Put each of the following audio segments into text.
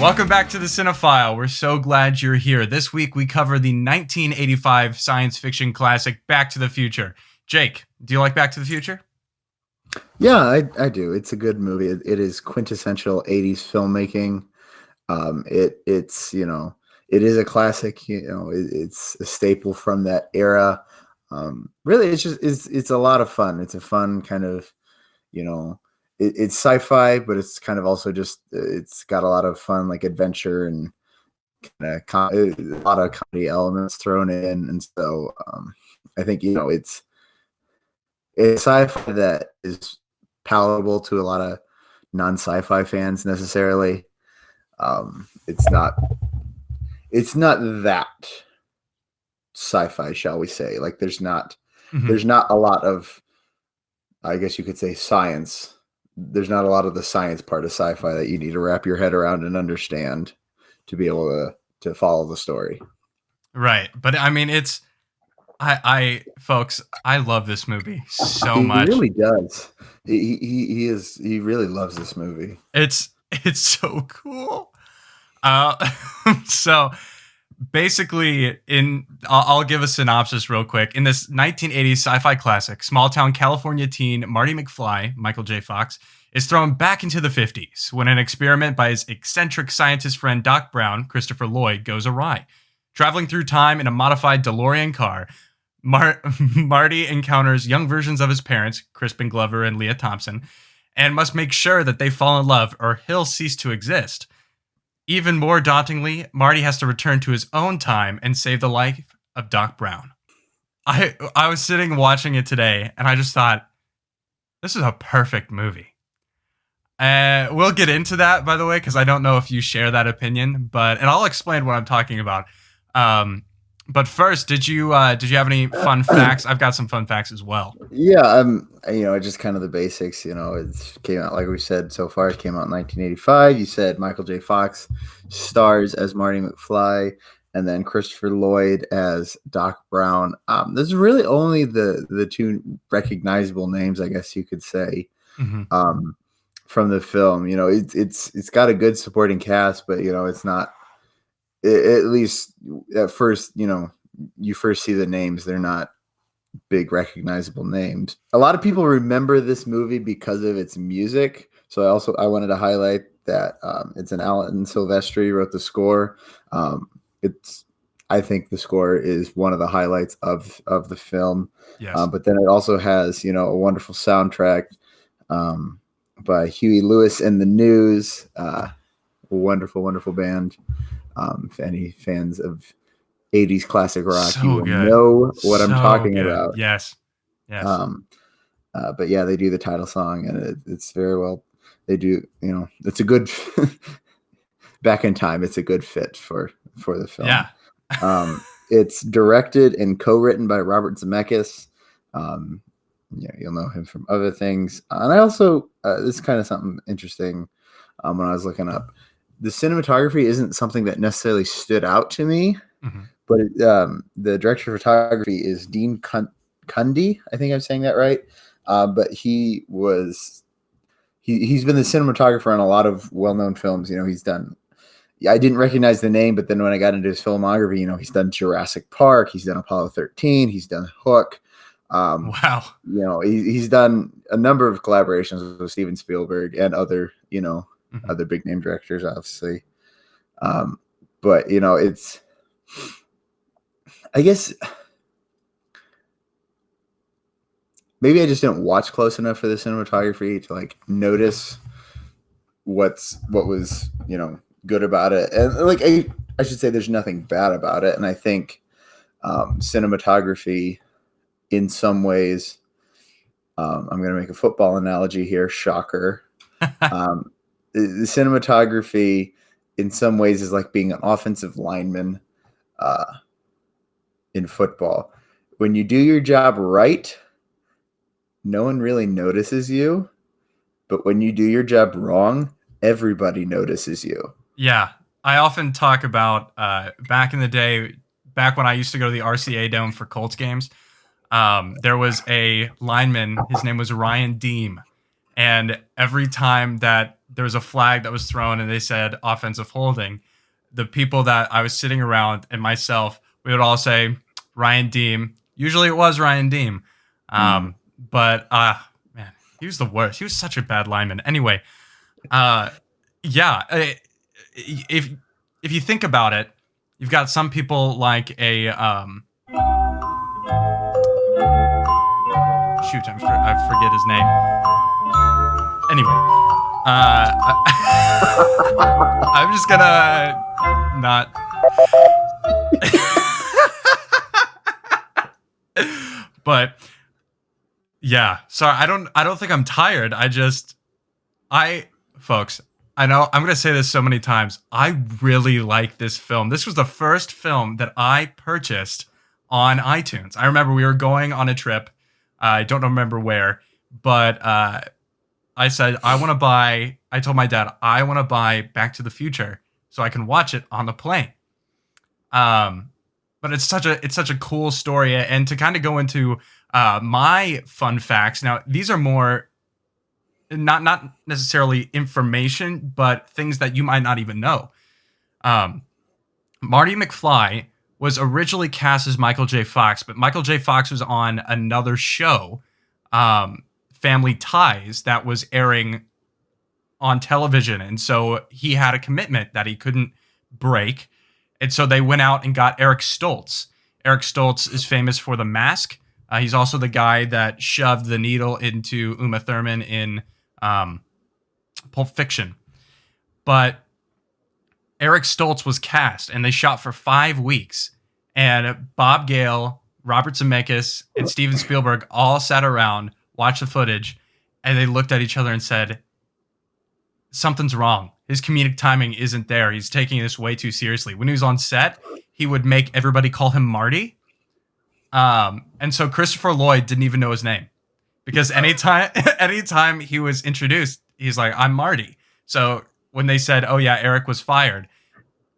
Welcome back to the Cinefile. We're so glad you're here. This week we cover the 1985 science fiction classic Back to the Future. Jake, do you like Back to the Future? Yeah, I do. It's a good movie. It is quintessential 80s filmmaking. It is a classic. It's a staple from that era. Really, it's a lot of fun. It's a fun kind of, it's sci-fi, but it's kind of also just it's got a lot of fun, like adventure and a lot of comedy elements thrown in, and so I think it's sci-fi that is palatable to a lot of non-sci-fi fans necessarily. It's not that sci-fi, shall we say? Like there's not a lot of, I guess you could say, science. There's not a lot of the science part of sci-fi that you need to wrap your head around and understand to be able to follow the story. Right, but I mean, folks, I love this movie so much. He really does. He really loves this movie. It's so cool. So basically, I'll give a synopsis real quick. In this 1980s sci-fi classic, small-town California teen Marty McFly, Michael J. Fox, is thrown back into the 50s when an experiment by his eccentric scientist friend Doc Brown, Christopher Lloyd, goes awry. Traveling through time in a modified DeLorean car, Marty encounters young versions of his parents, Crispin Glover and Leah Thompson, and must make sure that they fall in love or he'll cease to exist. Even more dauntingly, Marty has to return to his own time and save the life of Doc Brown. I was sitting watching it today, and I just thought, this is a perfect movie. We'll get into that, by the way, because I don't know if you share that opinion, and I'll explain what I'm talking about. But first, did you have any fun facts? I've got some fun facts as well. Yeah, just kind of the basics. It came out, like we said so far, it came out in 1985. You said Michael J. Fox stars as Marty McFly, and then Christopher Lloyd as Doc Brown. There's really only the two recognizable names, I guess you could say, from the film. It's got a good supporting cast, but it's not. At least at first, you first see the names, they're not big recognizable names. A lot of people remember this movie because of its music. So I wanted to highlight that it's an Alan Silvestri wrote the score. I think the score is one of the highlights of the film. Yes. But then it also has, a wonderful soundtrack by Huey Lewis and the News. A wonderful, wonderful band. If any fans of 80s classic rock, so you will good. know what I'm talking about. Yes. But yeah, they do the title song, and it's very well. They do, it's a good back in time. It's a good fit for the film. Yeah. It's directed and co-written by Robert Zemeckis. You'll know him from other things. And I also this is kind of something interesting. When I was looking up, the cinematography isn't something that necessarily stood out to me, but the director of photography is Dean Cundy. I think I'm saying that right. But he's been the cinematographer on a lot of well-known films. He's done. I didn't recognize the name, but then when I got into his filmography, he's done Jurassic Park, he's done Apollo 13, he's done Hook. Wow. He's done a number of collaborations with Steven Spielberg and other, other big name directors, obviously. But it's, I guess maybe I just didn't watch close enough for the cinematography to like notice what was, good about it. And like, I should say there's nothing bad about it. And I think cinematography in some ways, I'm going to make a football analogy here. Shocker. The cinematography in some ways is like being an offensive lineman in football. When you do your job right, no one really notices you. But when you do your job wrong, everybody notices you. Yeah. I often talk about back in the day, back when I used to go to the RCA Dome for Colts games, there was a lineman. His name was Ryan Deem. And every time that there was a flag that was thrown and they said offensive holding, the people that I was sitting around and myself, we would all say Ryan Deem. Usually it was Ryan Deem. Mm. But man, he was the worst. He was such a bad lineman. Anyway, yeah, if if you think about it, you've got some people like a shoot, I forget his name. Anyway, I'm just gonna not. But yeah, sorry, I don't think I'm tired. Folks, I know I'm gonna say this so many times. I really like this film. This was the first film that I purchased on iTunes. I remember we were going on a trip. I don't remember where, but I said I told my dad I want to buy Back to the Future so I can watch it on the plane. But it's such a cool story, and to kind of go into my fun facts. Now, these are more not necessarily information, but things that you might not even know. Marty McFly was originally cast as Michael J. Fox, but Michael J. Fox was on another show, Family Ties, that was airing on television, and so he had a commitment that he couldn't break. And so they went out and got Eric Stoltz. Eric Stoltz is famous for The Mask. He's also the guy that shoved the needle into Uma Thurman in Pulp Fiction. But Eric Stoltz was cast, and they shot for 5 weeks. And Bob Gale, Robert Zemeckis, and Steven Spielberg all sat around, watched the footage, and they looked at each other and said, something's wrong. His comedic timing isn't there. He's taking this way too seriously. When he was on set, he would make everybody call him Marty. And so Christopher Lloyd didn't even know his name, because anytime he was introduced, he's like, I'm Marty. So when they said, oh yeah, Eric was fired,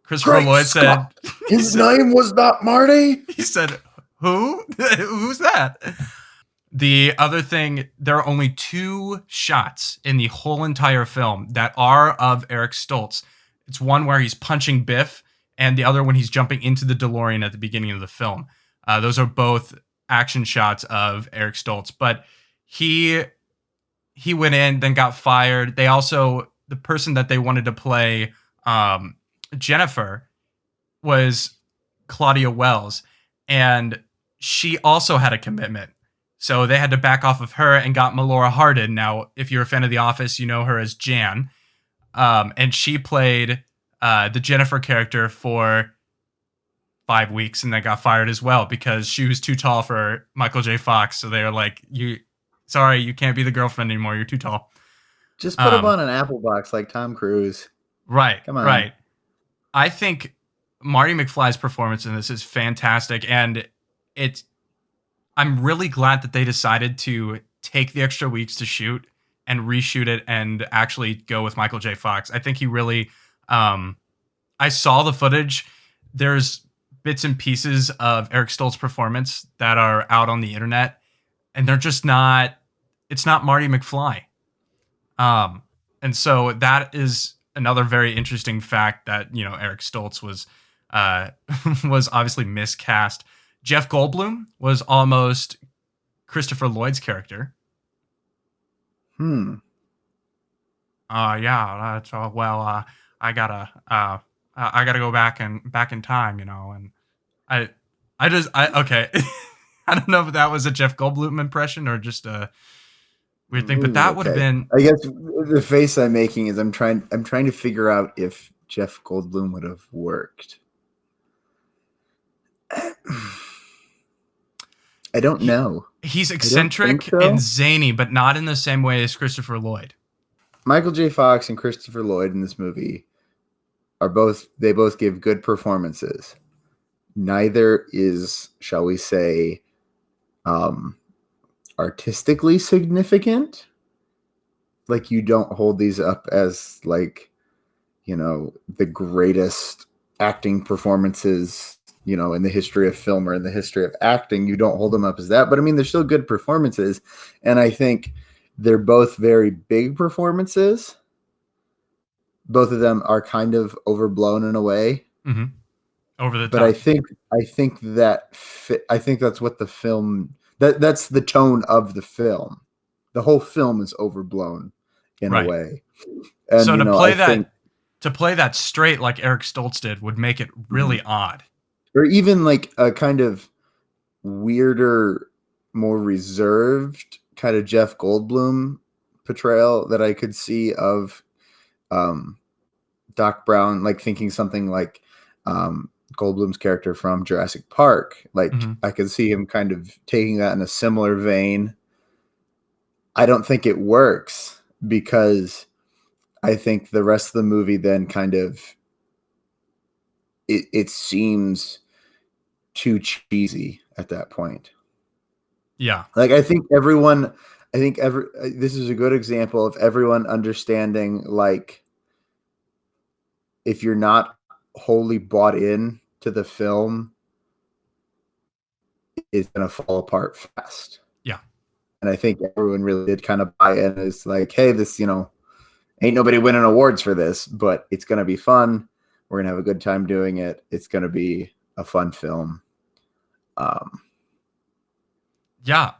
Christopher Lloyd said, his name was not Marty. He said, who? Who's that? The other thing, there are only 2 shots in the whole entire film that are of Eric Stoltz. It's one where he's punching Biff, and the other when he's jumping into the DeLorean at the beginning of the film. Those are both action shots of Eric Stoltz. But he went in, then got fired. They also, the person that they wanted to play Jennifer was Claudia Wells, and she also had a commitment. So they had to back off of her and got Melora Hardin. Now, if you're a fan of The Office, you know her as Jan. And she played the Jennifer character for 5 weeks and then got fired as well because she was too tall for Michael J. Fox. So they were like, you can't be the girlfriend anymore. You're too tall. Just put him on an apple box like Tom Cruise. Right. Come on. Right. I think Marty McFly's performance in this is fantastic. And I'm really glad that they decided to take the extra weeks to shoot and reshoot it and actually go with Michael J. Fox. I think he really, I saw the footage. There's bits and pieces of Eric Stoltz's performance that are out on the internet, and they're just not, it's not Marty McFly. And so that is another very interesting fact that, Eric Stoltz was obviously miscast. Jeff Goldblum was almost Christopher Lloyd's character. Yeah, that's well. I gotta go back in time, and okay. I don't know if that was a Jeff Goldblum impression or just a weird thing, but that would have been. I guess the face I'm making is I'm trying to figure out if Jeff Goldblum would have worked. I don't know. He's eccentric and zany, but not in the same way as Christopher Lloyd. Michael J. Fox and Christopher Lloyd in this movie both give good performances. Neither is, shall we say, artistically significant. Like, you don't hold these up as the greatest acting performances in the history of film or in the history of acting. You don't hold them up as that, but I mean, they're still good performances. And I think they're both very big performances. both of them are kind of overblown in a way. Mm-hmm. Over the But top. I think that's what the film that's the tone of the film. The whole film is overblown in a Right. way. And So I think to play that straight like Eric Stoltz did would make it really odd. or even like a kind of weirder, more reserved kind of Jeff Goldblum portrayal that I could see of Doc Brown, like thinking something like Goldblum's character from Jurassic Park. Like Mm-hmm. I could see him kind of taking that in a similar vein. I don't think it works because I think the rest of the movie then kind of it seems too cheesy at that point. Yeah. Like I think this is a good example of everyone understanding, like, if you're not wholly bought in to the film, it's going to fall apart fast. Yeah. And I think everyone really did kind of buy in. It's like, hey, this, ain't nobody winning awards for this, but it's going to be fun. We're going to have a good time doing it. It's going to be a fun film. Yeah.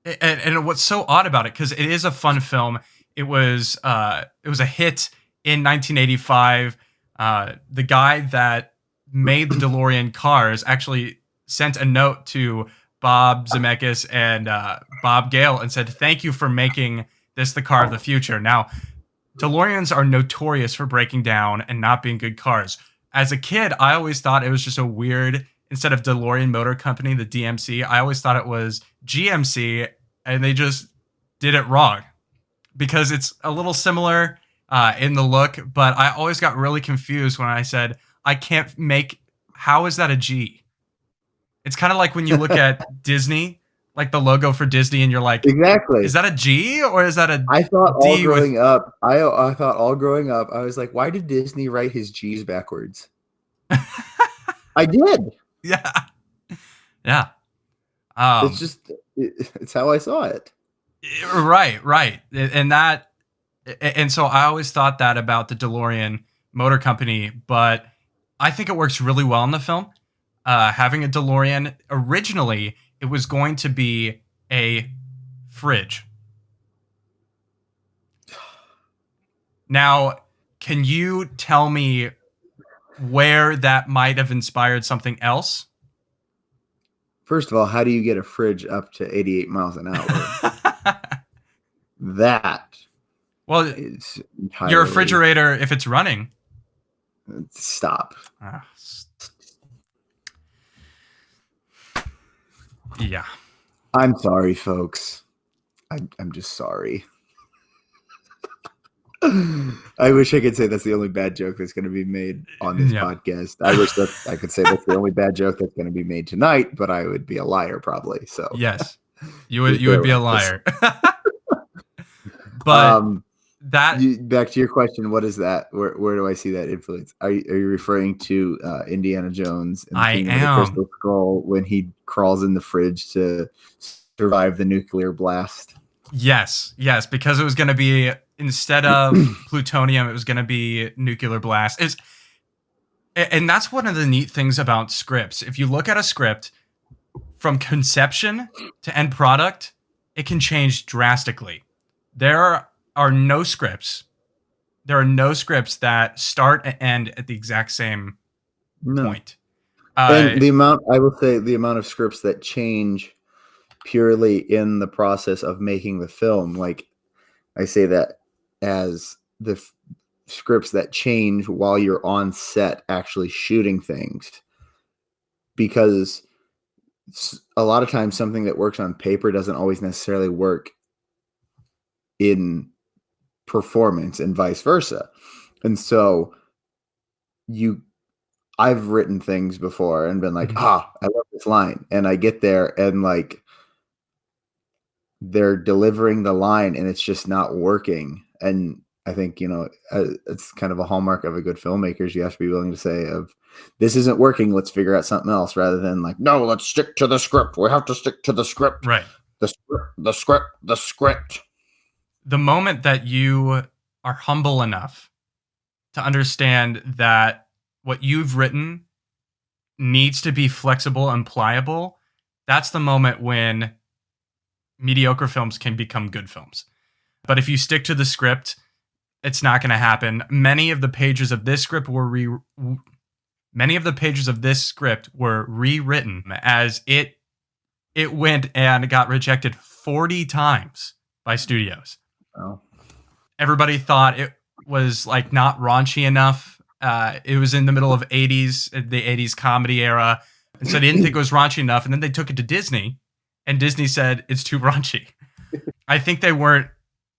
And what's so odd about it, because it is a fun film. It was a hit in 1985. The guy that made the DeLorean cars actually sent a note to Bob Zemeckis and Bob Gale and said, "Thank you for making this the car of the future." Now, DeLoreans are notorious for breaking down and not being good cars. As a kid, I always thought it was just a weird, instead of DeLorean Motor Company, the DMC, I always thought it was GMC, and they just did it wrong because it's a little similar in the look, but I always got really confused when I said, I can't make, how is that a G? It's kind of like when you look at Disney, like the logo for Disney, and you're like, Exactly. is that a G or is that a I thought all D growing up, I was like, why did Disney write his G's backwards? I did. Yeah. Yeah. It's how I saw it. Right. And so I always thought that about the DeLorean Motor Company, but I think it works really well in the film. Having a DeLorean, originally, it was going to be a fridge. Now, can you tell me where that might have inspired something else? First of all, how do you get a fridge up to 88 miles an hour? That. Well, is your refrigerator, if it's running. Stop. Yeah. I'm sorry, folks. I'm just sorry. I wish I could say that's the only bad joke that's going to be made on this podcast. I wish that I could say that's the only bad joke that's going to be made tonight, but I would be a liar probably. So yes, you would be a liar. But back to your question, what is that? Where do I see that influence? Are you referring to Indiana Jones and the Kingdom of the Crystal Skull when he crawls in the fridge to survive the nuclear blast? Yes, because it was going to be, instead of plutonium, it was going to be nuclear blast. And that's one of the neat things about scripts. If you look at a script from conception to end product, it can change drastically. There are no scripts that start and end at the exact same point. And the amount of scripts that change purely in the process of making the film, like I say that as the scripts that change while you're on set actually shooting things, because a lot of times something that works on paper doesn't always necessarily work in performance and vice versa. And so I've written things before and been like, I love this line. And I get there and like they're delivering the line and it's just not working. And I think, it's kind of a hallmark of a good filmmaker is you have to be willing to say this isn't working. Let's figure out something else rather than like, no, let's stick to the script. We have to stick to the script. Right. The script. The moment that you are humble enough to understand that what you've written needs to be flexible and pliable, that's the moment when mediocre films can become good films. But if you stick to the script, it's not going to happen. Many of the pages of this script were rewritten as it went and got rejected 40 times by studios. Oh. Everybody thought it was like not raunchy enough. It was in the middle of the 80s comedy era. And so they didn't think it was raunchy enough. And then they took it to Disney, and Disney said it's too raunchy. I think they weren't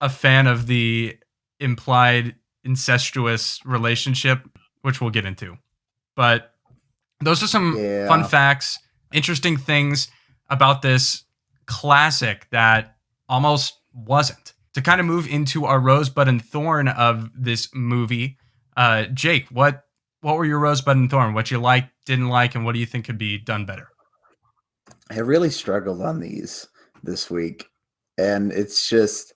a fan of the implied incestuous relationship, which we'll get into. But those are some fun facts, interesting things about this classic that almost wasn't. To kind of move into our rosebud and thorn of this movie, Jake, what were your rosebud and thorn? What you liked, didn't like, and what do you think could be done better? I really struggled on these this week, and it's just,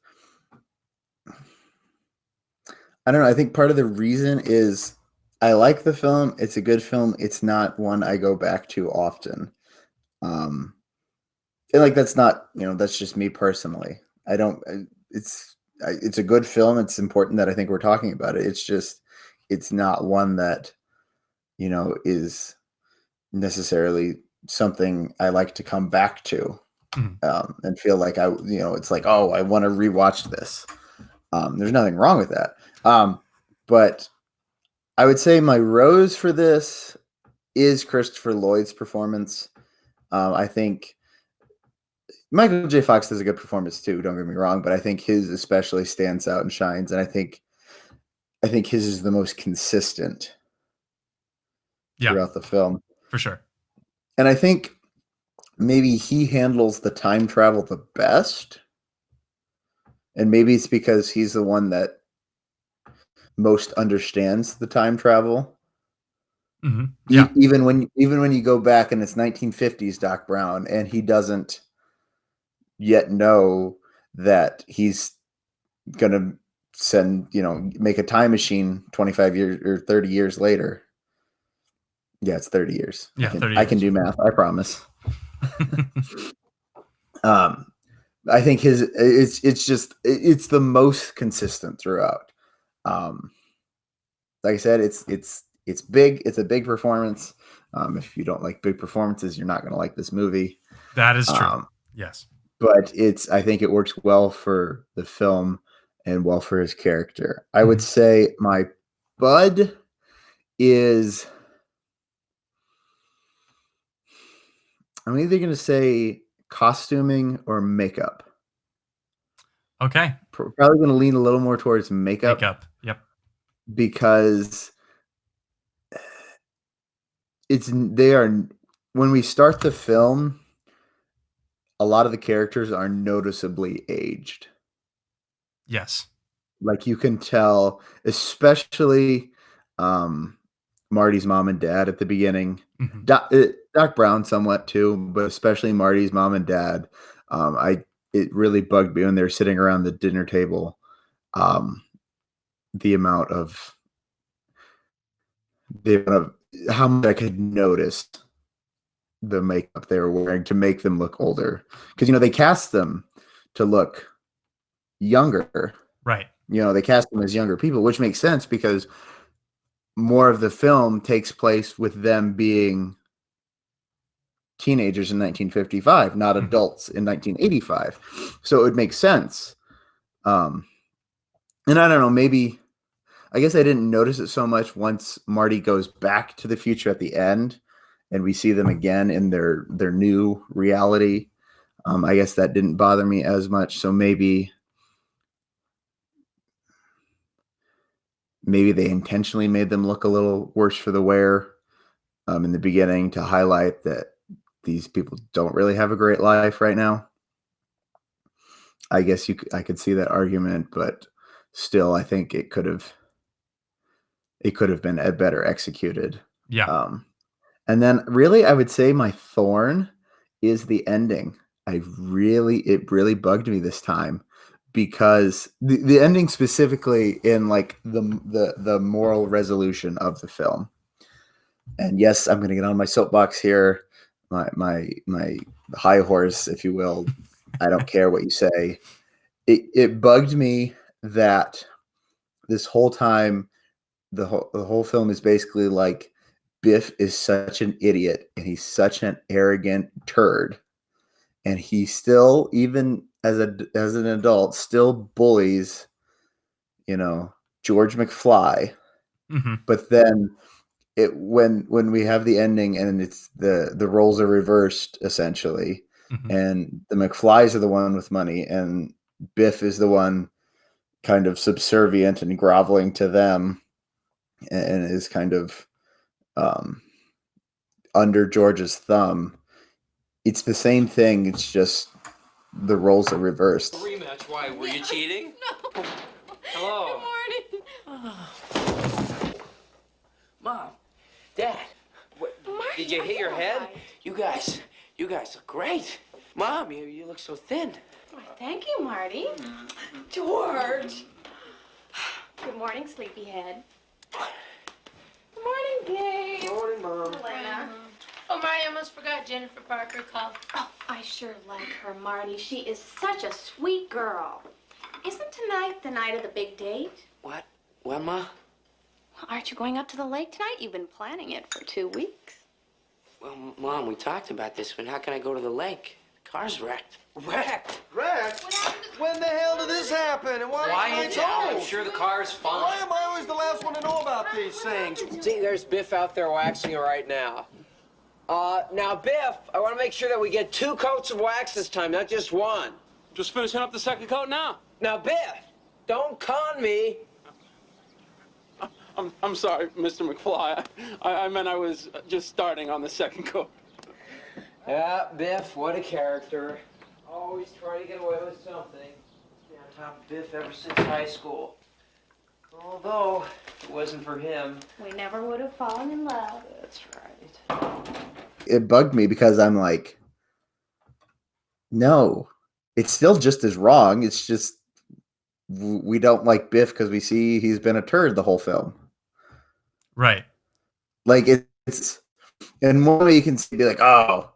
I don't know. I think part of the reason is I like the film. It's a good film. It's not one I go back to often. And like, that's not, that's just me personally. It's a good film. It's important that I think we're talking about it. It's just, it's not one that, is necessarily something I like to come back to, and feel like it's like, oh, I want to rewatch this. There's nothing wrong with that. But I would say my rose for this is Christopher Lloyd's performance. I think Michael J. Fox does a good performance too, don't get me wrong, but I think his especially stands out and shines, and I think his is the most consistent throughout the film. For sure. And I think maybe he handles the time travel the best. And maybe it's because he's the one that most understands the time travel. Mm-hmm. Yeah. Even when you go back and it's 1950s Doc Brown, and he doesn't yet know that he's gonna make a time machine 25 years or 30 years later. Yeah, it's 30 years. Yeah, 30 years. I can do math, I promise. I think it's the most consistent throughout. Like I said, it's big. It's a big performance. If you don't like big performances, you're not going to like this movie. That is true. Yes. But I think it works well for the film and well for his character. I would say my bud is, I'm either going to say costuming or makeup. Okay. Probably going to lean a little more towards makeup. Yep. Because when we start the film, a lot of the characters are noticeably aged. Yes. Like you can tell, especially Marty's mom and dad at the beginning. Mm-hmm. Doc Brown somewhat too, but especially Marty's mom and dad. It really bugged me when they were sitting around the dinner table. The amount of how much I could notice the makeup they were wearing to make them look older, because they cast them to look younger, right? They cast them as younger people, which makes sense because more of the film takes place with them being teenagers in 1955, not adults in 1985. So it would make sense. And I don't know, maybe, I guess I didn't notice it so much once Marty goes back to the future at the end and we see them again in their new reality. I guess that didn't bother me as much. So maybe they intentionally made them look a little worse for the wear in the beginning to highlight that these people don't really have a great life right now. I guess I could see that argument, but still, I think it could have been better executed. Yeah. And then really, I would say my thorn is the ending. It really bugged me this time because the ending specifically in like the moral resolution of the film. And yes, I'm going to get on my soapbox here, my high horse, if you will. I don't care what you say. It bugged me that this whole time, the whole film is basically like Biff is such an idiot and he's such an arrogant turd, and he still, even as an adult, still bullies, George McFly. Mm-hmm. But then when we have the ending and it's the roles are reversed essentially, Mm-hmm. and the McFlys are the one with money and Biff is the one kind of subservient and groveling to them and is kind of under George's thumb. It's the same thing. It's just the roles are reversed. Rematch? Why? Were you cheating? No. Hello. Good morning. Mom. Dad. What, did you hit your head? Right. You guys look great. Mom, you look so thin. Why, thank you, Marty. George. Good morning, sleepyhead. Good morning, Gabe. Good morning, Mom. Elena. Oh, Marty, I almost forgot Jennifer Parker called. Oh, I sure like her, Marty. She is such a sweet girl. Isn't tonight the night of the big date? What? What, Ma? Well, aren't you going up to the lake tonight? You've been planning it for 2 weeks. Well, Mom, we talked about this, but how can I go to the lake? The car's wrecked. Wrecked? When the hell did this happen? And why Quiet down. I'm sure the car's fine. Why am I always the last one to know about these things? See, there's Biff out there waxing it right now. Now, Biff, I want to make sure that we get 2 coats of wax this time, not just 1. Just finishing up the second coat now. Now, Biff, don't con me. I'm sorry, Mr. McFly. I meant I was just starting on the second coat. Yeah, Biff, what a character. Always trying to get away with something. Been on top of Biff ever since high school. Although, if it wasn't for him. We never would have fallen in love. That's right. It bugged me because I'm like, no, it's still just as wrong. It's just we don't like Biff because we see he's been a turd the whole film. Right. Like it's, and one way you can be like, oh,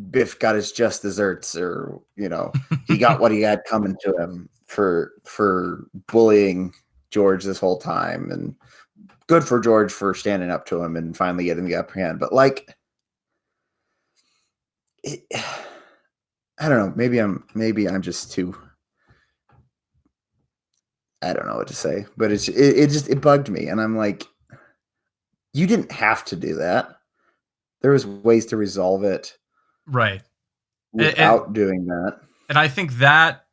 Biff got his just desserts, or he got what he had coming to him for bullying George this whole time, and good for George for standing up to him and finally getting the upper hand. But like, I don't know. Maybe I'm just too. I don't know what to say, but it bugged me, and I'm like, you didn't have to do that. There was ways to resolve it, right, without doing that. And I think that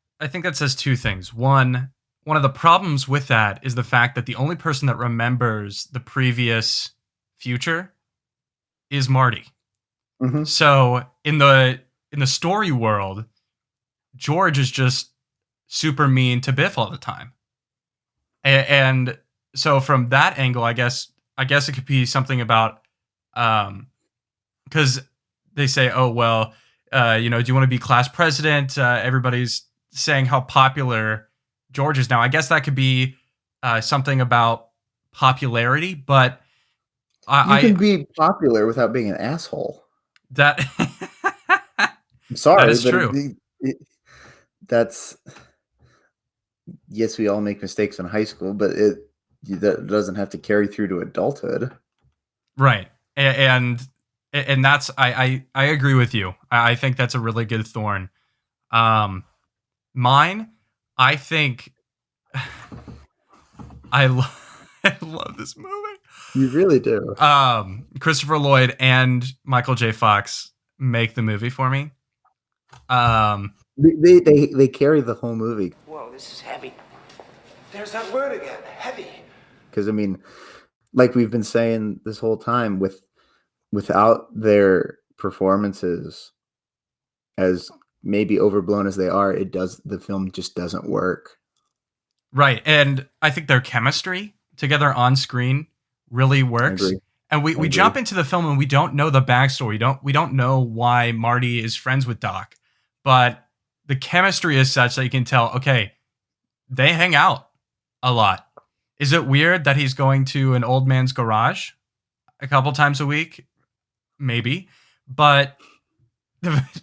says 2 things. One of the problems with that is the fact that the only person that remembers the previous future is Marty. Mm-hmm. So in the story world, George is just super mean to Biff all the time. And so from that angle, I guess it could be something about, because they say, oh, well, do you want to be class president? Everybody's saying how popular George is now. I guess that could be something about popularity, but you can be popular without being an asshole. That I'm sorry, that is true. That's yes, we all make mistakes in high school, but that doesn't have to carry through to adulthood, right? And that's I agree with you. I think that's a really good thorn. Mine, I think I love this movie. You really do. Christopher Lloyd and Michael J. Fox make the movie for me. They carry the whole movie. Whoa, this is heavy. There's that word again, heavy. Because I mean, like we've been saying this whole time, without their performances, as maybe overblown as they are, the film just doesn't work. Right, and I think their chemistry together on screen really works. And we jump into the film and we don't know the backstory. We don't know why Marty is friends with Doc, but the chemistry is such that you can tell, okay, they hang out a lot. Is it weird that he's going to an old man's garage a couple times a week? Maybe. But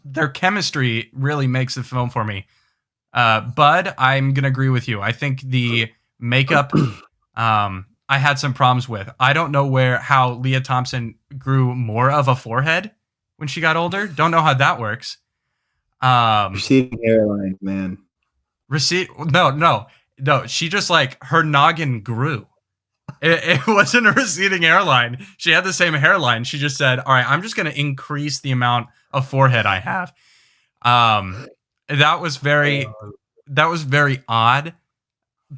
their chemistry really makes the film for me. Bud, I'm going to agree with you. I think the makeup I had some problems with. I don't know how Leah Thompson grew more of a forehead when she got older. Don't know how that works. Receding hairline, man. No. She just like her noggin grew. It wasn't a receding hairline. She had the same hairline. She just said, "All right, I'm just going to increase the amount of forehead I have." That was very odd.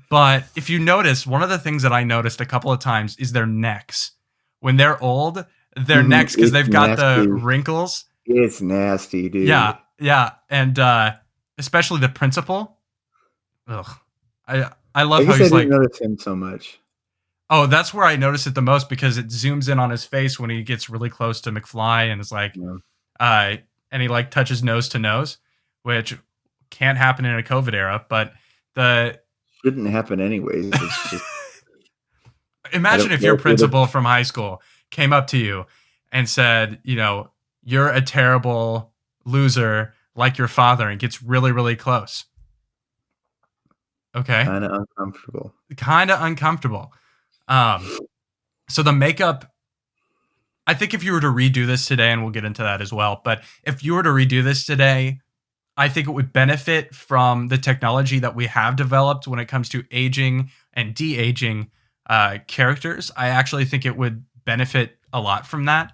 But if you notice, one of the things that I noticed a couple of times is their necks. When they're old, their necks, because they've got the wrinkles. It's nasty, dude. Yeah, and especially the principal. Ugh, I love how he's like. I didn't notice him so much. Oh, that's where I notice it the most because it zooms in on his face when he gets really close to McFly and is like, and he like touches nose to nose, which can't happen in a COVID era, but shouldn't happen anyways. It's just imagine if your principal from high school came up to you and said, you're a terrible loser like your father, and gets really, really close. Okay. Kind of uncomfortable. So the makeup, I think if you were to redo this today, and we'll get into that as well, but if you were to redo this today, I think it would benefit from the technology that we have developed when it comes to aging and de-aging characters. I actually think it would benefit a lot from that,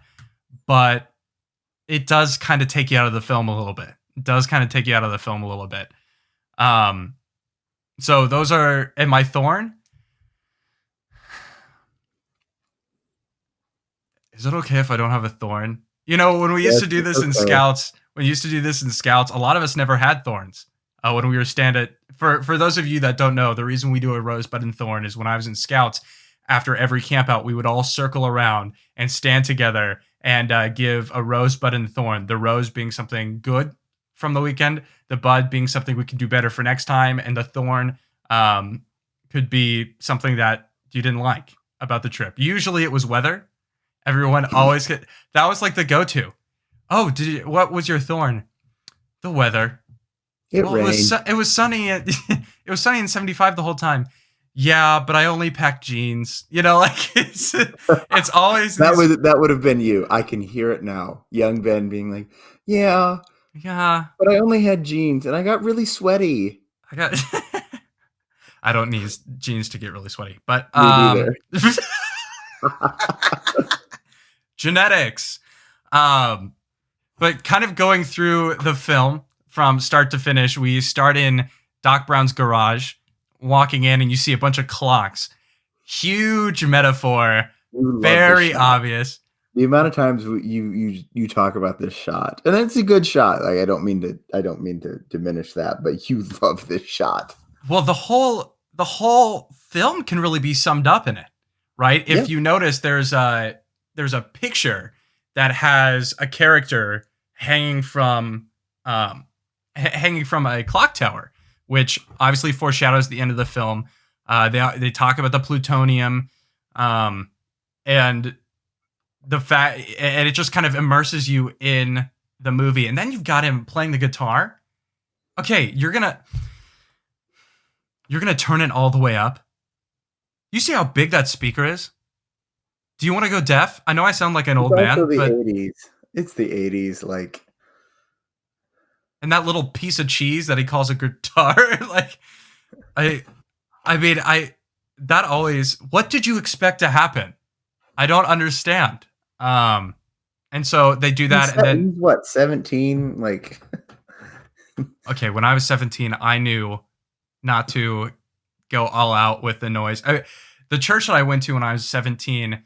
but it does kind of take you out of the film a little bit. So those are, and my thorn. Is it okay if I don't have a thorn? When we used to do this in Scouts, a lot of us never had thorns. When we were for those of you that don't know, the reason we do a rosebud and thorn is when I was in Scouts, after every camp out, we would all circle around and stand together and give a rosebud and thorn. The rose being something good from the weekend, the bud being something we can do better for next time, and the thorn could be something that you didn't like about the trip. Usually it was weather. Everyone always that was like the go-to. Oh, what was your thorn? The weather. It rained. It was sunny. It was sunny in 75 the whole time. Yeah, but I only packed jeans. It's always that would have been you. I can hear it now. Young Ben being like, yeah, but I only had jeans and I got really sweaty. I don't need jeans to get really sweaty, but genetics. But kind of going through the film from start to finish, we start in Doc Brown's garage, walking in, and you see a bunch of clocks. Huge metaphor, very obvious. The amount of times you talk about this shot, and it's a good shot. Like I don't mean to diminish that, but you love this shot. Well, the whole film can really be summed up in it, right? If you notice, there's a picture that has a character hanging from a clock tower, which obviously foreshadows the end of the film. They talk about the plutonium, and the fact, and it just kind of immerses you in the movie. And then you've got him playing the guitar. Okay, you're gonna turn it all the way up. You see how big that speaker is? Do you want to go deaf? I know I sound like an old man, but 80s. It's the 80s, like. And that little piece of cheese that he calls a guitar, like, that always. What did you expect to happen? I don't understand. And so they do that, and then what? 17, like. Okay, when I was 17, I knew not to go all out with the noise. The church that I went to when I was 17,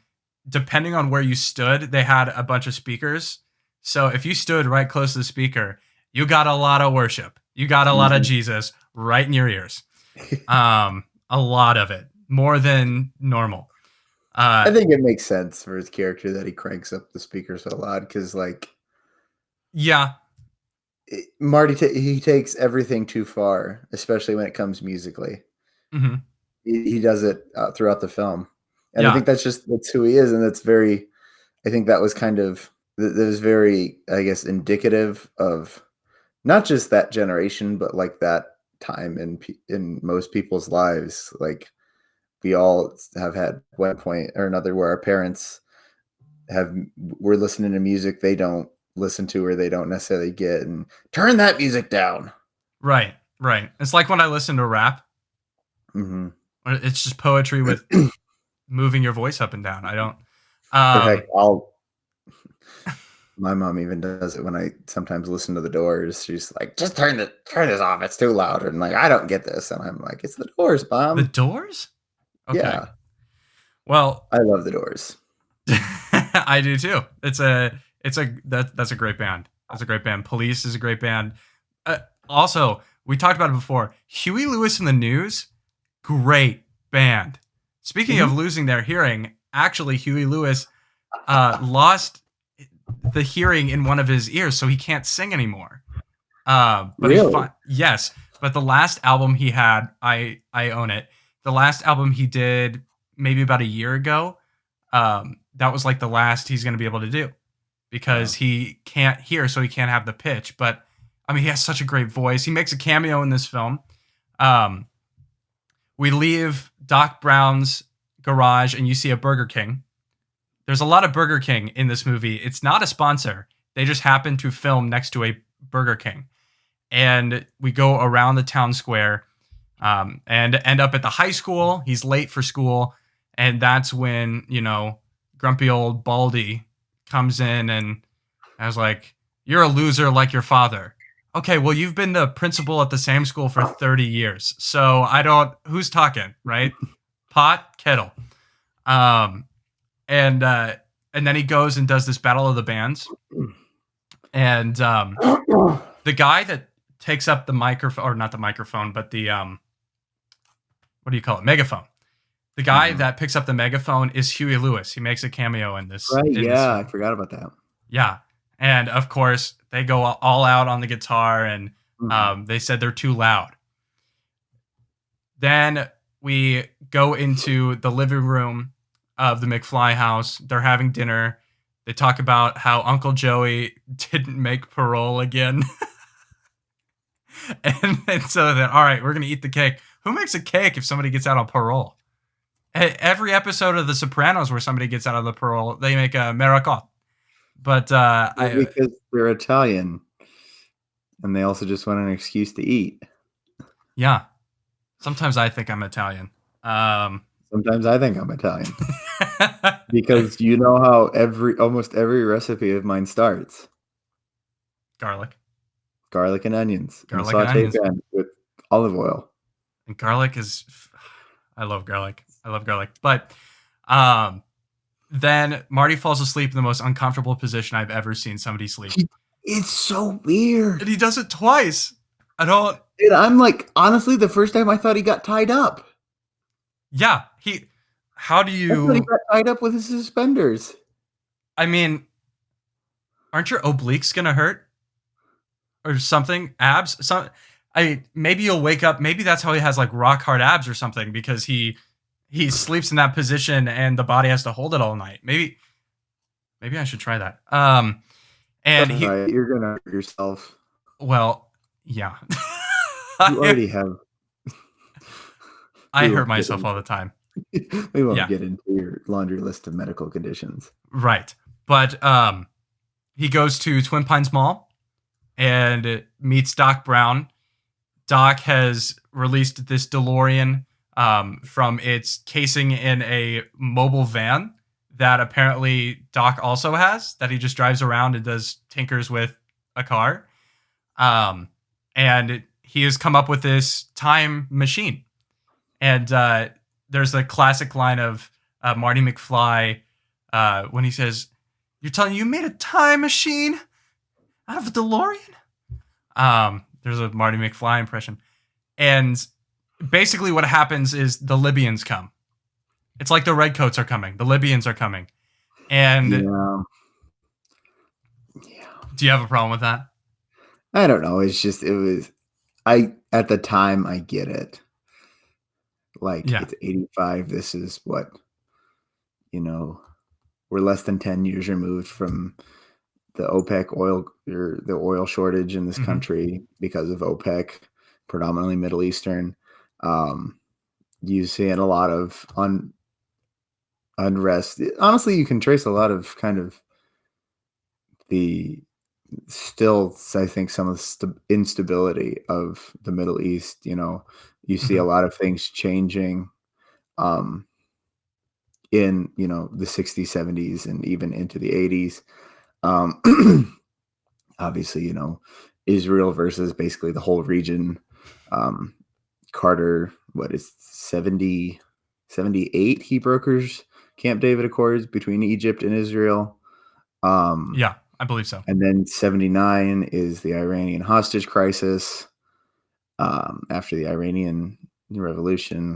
depending on where you stood, they had a bunch of speakers. So if you stood right close to the speaker, you got a lot of worship. You got a lot of Jesus right in your ears. A lot of it, more than normal. I think it makes sense for his character that he cranks up the speaker so loud because, like, yeah, Marty he takes everything too far, especially when it comes musically. Hmm. He does it throughout the film, and I Yeah. think that's who he is, and that's very. I think that was kind of that was very, I guess, indicative of not just that generation, but like that time in most people's lives. Like we all have had one point or another where our parents we're listening to music they don't listen to or they don't necessarily get, and turn that music down. Right. Right. It's like when I listen to rap. Mm-hmm. It's just poetry with moving your voice up and down. I don't. In fact, my mom even does it when I sometimes listen to the Doors. She's like, just turn this off. It's too loud. And like, I don't get this. And I'm like, it's the Doors, The Mom. Doors? Okay. Yeah. Well, I love the Doors. I do too. That's a great band. That's a great band. Police is a great band. Also, we talked about it before. Huey Lewis and the News, great band. Speaking of losing their hearing, actually Huey Lewis lost the hearing in one of his ears, so he can't sing anymore. But really? yes. But the last album he had, I own it. The last album he did maybe about a year ago, that was like the last he's going to be able to do because he can't hear, so he can't have the pitch. But I mean, he has such a great voice. He makes a cameo in this film. We leave Doc Brown's garage and you see a Burger King. There's a lot of Burger King in this movie. It's not a sponsor. They just happen to film next to a Burger King. And we go around the town square and end up at the high school. He's late for school. And that's when, grumpy old Baldy comes in and I was like, you're a loser like your father. Okay, well, you've been the principal at the same school for 30 years. So who's talking, right? Pot, kettle. And then he goes and does this Battle of the Bands. And the guy that takes up the microphone, or not the microphone, but the, what do you call it? Megaphone. The guy that picks up the megaphone is Huey Lewis. He makes a cameo in this. Right, in yeah, this I forgot about that. Yeah. And of course, they go all out on the guitar and they said they're too loud. Then we go into the living room of the McFly house. They're having dinner. They talk about how Uncle Joey didn't make parole again. and so then, all right, we're going to eat the cake. Who makes a cake if somebody gets out on parole? Every episode of The Sopranos where somebody gets out of the parole, they make a miracle. But because they're Italian and they also just want an excuse to eat. Yeah. Sometimes I think I'm Italian. Sometimes I think I'm Italian. Because you know how almost every recipe of mine starts. Garlic and onions. Garlic and onions. Pan with olive oil. And garlic is... I love garlic. But then Marty falls asleep in the most uncomfortable position I've ever seen somebody sleep. It's so weird. And he does it twice. Dude, I'm like, honestly, the first time I thought he got tied up. Yeah. How do you... I thought he got tied up with his suspenders. I mean, aren't your obliques going to hurt? Or something? Abs? Maybe you'll wake up. Maybe that's how he has like rock hard abs or something, because he sleeps in that position and the body has to hold it all night. Maybe I should try that. And you're gonna hurt yourself. Well, yeah. You already have. I hurt myself all the time. We won't get into your laundry list of medical conditions. Right. But he goes to Twin Pines Mall and meets Doc Brown. Doc has released this DeLorean from its casing in a mobile van that apparently Doc also has, that he just drives around and does tinkers with a car. And he has come up with this time machine. And there's a classic line of Marty McFly when he says, "You're telling me you made a time machine out of a DeLorean?" There's a Marty McFly impression. And basically what happens is the Libyans come. It's like the Redcoats are coming. The Libyans are coming. And yeah. Do you have a problem with that? I don't know. It's just at the time I get it. Like Yeah. it's 85. This is what, we're less than 10 years removed from the OPEC oil or the oil shortage in this Mhm. country because of OPEC, predominantly Middle Eastern. You see in a lot of unrest. Honestly, you can trace a lot of kind of the still, I think, some of the instability of the Middle East. You see a Mhm. lot of things changing um, in the 60s, 70s, and even into the 80s. Obviously, Israel versus basically the whole region. Carter, what is 70, 78? He brokers Camp David Accords between Egypt and Israel. Yeah, I believe so. And then 79 is the Iranian hostage crisis after the Iranian Revolution,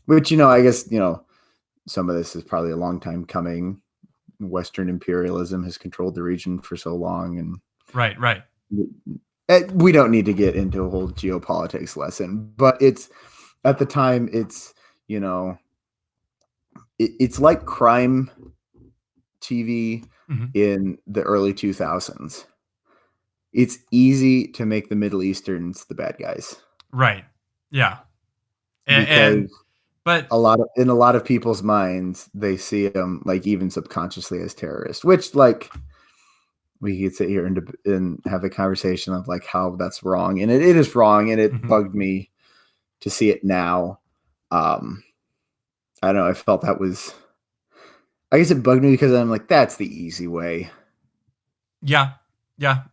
which, I guess, some of this is probably a long time coming. Western imperialism has controlled the region for so long. And Right. we don't need to get into a whole geopolitics lesson, but it's at the time, it's, it's like crime TV Mhm. in the early 2000s. It's easy to make the Middle Easterns the bad guys Right. Yeah. because But in a lot of people's minds, they see them like even subconsciously as terrorists, which like we could sit here and have a conversation of like how that's wrong. And it is wrong. And it Mhm. bugged me to see it now. I don't know. I felt I guess it bugged me because I'm like, that's the easy way. yeah,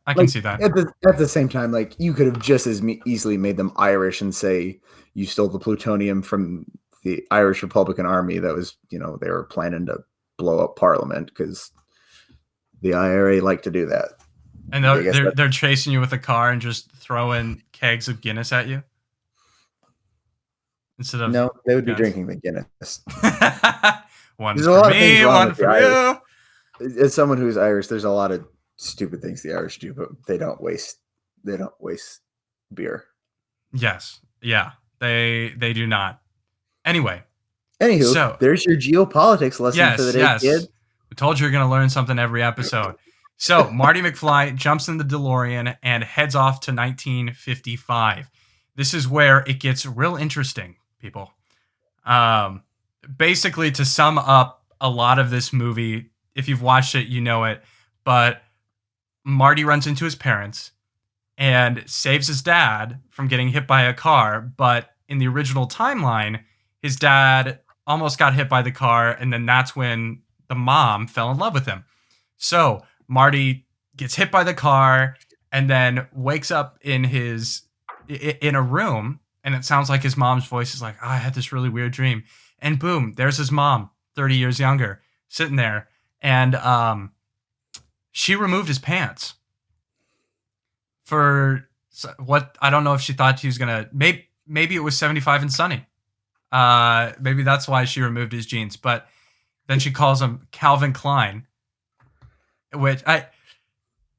I can Like see that. at the same time, like you could have just as easily made them Irish and say you stole the plutonium from the Irish Republican Army that was, they were planning to blow up Parliament because the IRA like to do that. And I guess they're chasing you with a car and just throwing kegs of Guinness at you instead of no, they would be guns. drinking the Guinness. One's There's a for lot of things me, wrong one with the for Irish. you. As someone who's Irish, there's a lot of stupid things the Irish do, but they don't waste beer. Yes, yeah, they do not. Anyway, Anywho, so there's your geopolitics lesson for the day, kid. we told you you're gonna learn something every episode. So Marty McFly jumps in the DeLorean and heads off to 1955. This is where it gets real interesting, people. Basically, to sum up a lot of this movie, if you've watched it, you know it, but Marty runs into his parents and saves his dad from getting hit by a car. But in the original timeline, his dad almost got hit by the car, and then that's when the mom fell in love with him. So Marty gets hit by the car and then wakes up in a room, and it sounds like his mom's voice is like, I had this really weird dream. And boom, there's his mom, 30 years younger, sitting there. And she removed his pants for what, I don't know if she thought he was gonna, maybe it was 75 and sunny. Maybe that's why she removed his jeans. But then she calls him Calvin Klein, which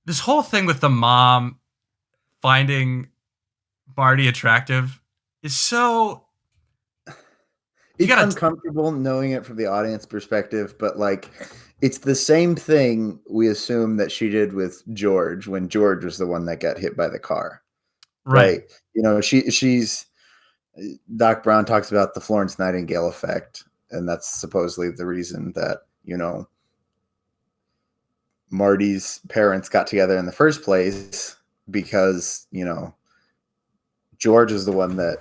this whole thing with the mom finding Marty attractive is so, It's uncomfortable knowing it from the audience perspective, but like it's the same thing we assume that she did with George when George was the one that got hit by the car. right. She's Doc Brown talks about the Florence Nightingale effect, and that's supposedly the reason that, Marty's parents got together in the first place because, George is the one that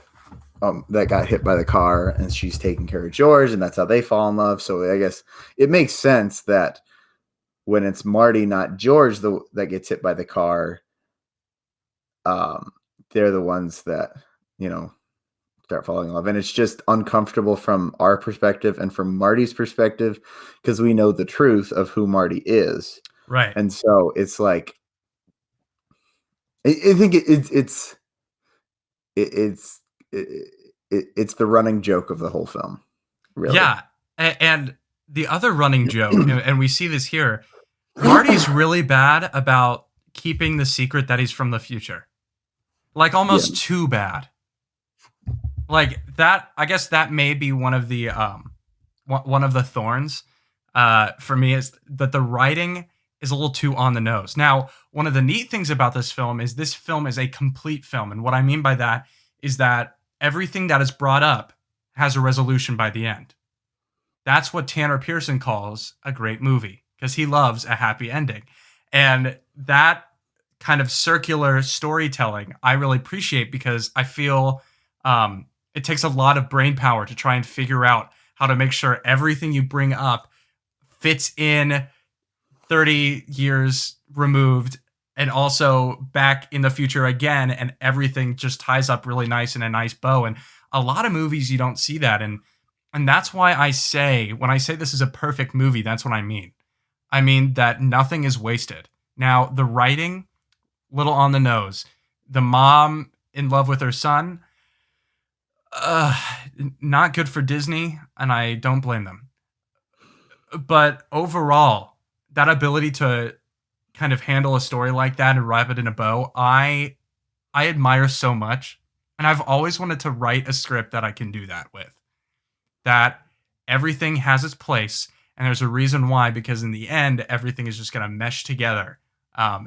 got hit by the car, and she's taking care of George, and that's how they fall in love. So I guess it makes sense that when it's Marty, not George, that gets hit by the car, they're the ones that, start falling in love. And it's just uncomfortable from our perspective and from Marty's perspective because we know the truth of who Marty is. Right. And so it's like, I think it's the running joke of the whole film. Really. Yeah. And the other running joke, and we see this here, Marty's really bad about keeping the secret that he's from the future. Like almost too bad. Like that, I guess that may be one of the thorns for me, is that the writing is a little too on the nose. Now, one of the neat things about this film is a complete film. And what I mean by that is that everything that is brought up has a resolution by the end. That's what Tanner Pearson calls a great movie, because he loves a happy ending. And that kind of circular storytelling I really appreciate, because I feel it takes a lot of brain power to try and figure out how to make sure everything you bring up fits in 30 years removed and also back in the future again, and everything just ties up really nice in a nice bow. And a lot of movies you don't see that. And that's why when I say this is a perfect movie, that's what I mean. I mean that nothing is wasted. Now, the writing, little on the nose. The mom in love with her son, not good for Disney, and I don't blame them. But overall, that ability to kind of handle a story like that and wrap it in a bow, I admire so much. And I've always wanted to write a script that I can do that with. That everything has its place, and there's a reason why, because in the end, everything is just going to mesh together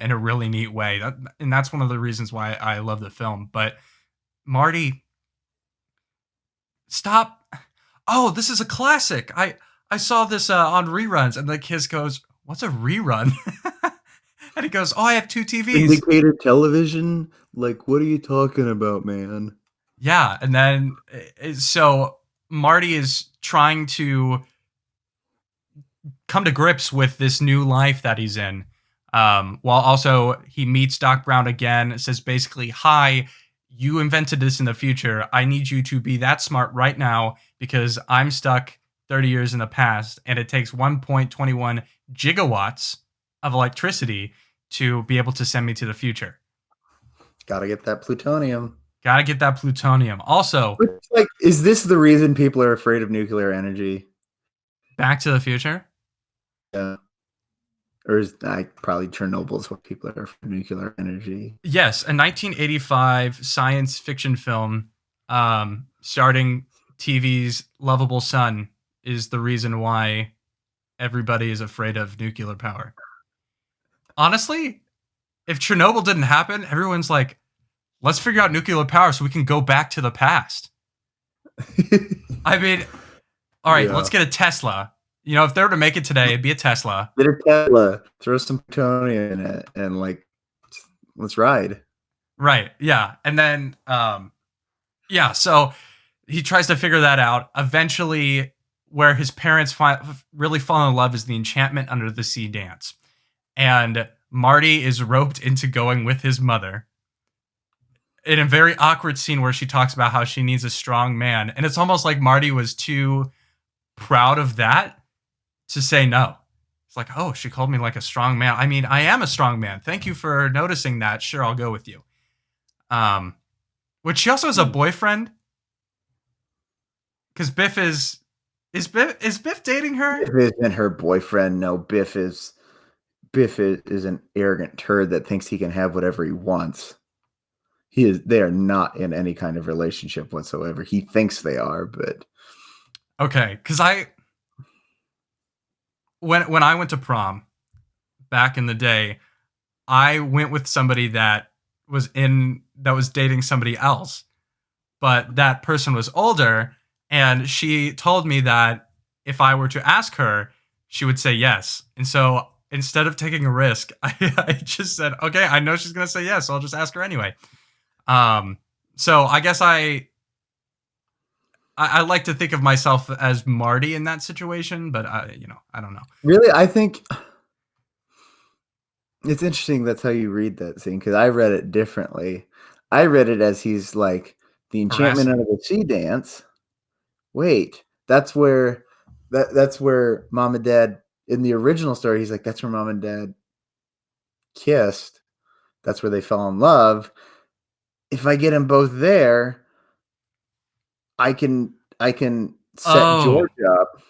in a really neat way. And that's one of the reasons why I love the film. But Marty, stop. Oh, this is a classic. I saw this on reruns, and the kid goes, "What's a rerun?" And he goes, "Oh, I have 2 TVs. Syndicated television? Like, what are you talking about, man?" Yeah, and then so Marty is trying to come to grips with this new life that he's in, while also he meets Doc Brown again. Says basically, "Hi, you invented this in the future. I need you to be that smart right now, because I'm stuck 30 years in the past, and it takes 1.21 gigawatts of electricity to be able to send me to the future. Gotta get that plutonium. Gotta get that plutonium." Also, Like, is this the reason people are afraid of nuclear energy? Back to the Future? Yeah. Or is probably Chernobyl's what people are afraid of nuclear energy? Yes, a 1985 science fiction film starring TV's lovable son is the reason why everybody is afraid of nuclear power. Honestly, if Chernobyl didn't happen, everyone's like, let's figure out nuclear power so we can go back to the past. I mean, all right, let's get a Tesla. You know, if they were to make it today, it'd be a Tesla. Get a Tesla, throw some plutonium in it, and like, let's ride. Right. Yeah. And then, so he tries to figure that out. Eventually, where his parents really fall in love is the Enchantment Under the Sea dance. And Marty is roped into going with his mother in a very awkward scene where she talks about how she needs a strong man. And it's almost like Marty was too proud of that to say no. It's like, oh, she called me like a strong man. I mean, I am a strong man. Thank you for noticing that. Sure, I'll go with you. Which she also has a boyfriend. Because Biff is Biff dating her? Biff isn't her boyfriend. No, Biff is an arrogant turd that thinks he can have whatever he wants. They are not in any kind of relationship whatsoever. He thinks they are, but okay, because when I went to prom back in the day, I went with somebody that was dating somebody else, but that person was older, and she told me that if I were to ask her, she would say yes. And so instead of taking a risk, I just said, okay, I know she's gonna say yes, so I'll just ask her anyway. So I guess I like to think of myself as Marty in that situation, but I don't know. Really, I think it's interesting that's how you read that scene, because I read it differently. I read it as he's like, the Enchantment Under the Sea dance. Wait, that's where Mom and Dad, in the original story, he's like, that's where Mom and Dad kissed. That's where they fell in love. If I get them both there, I can set George up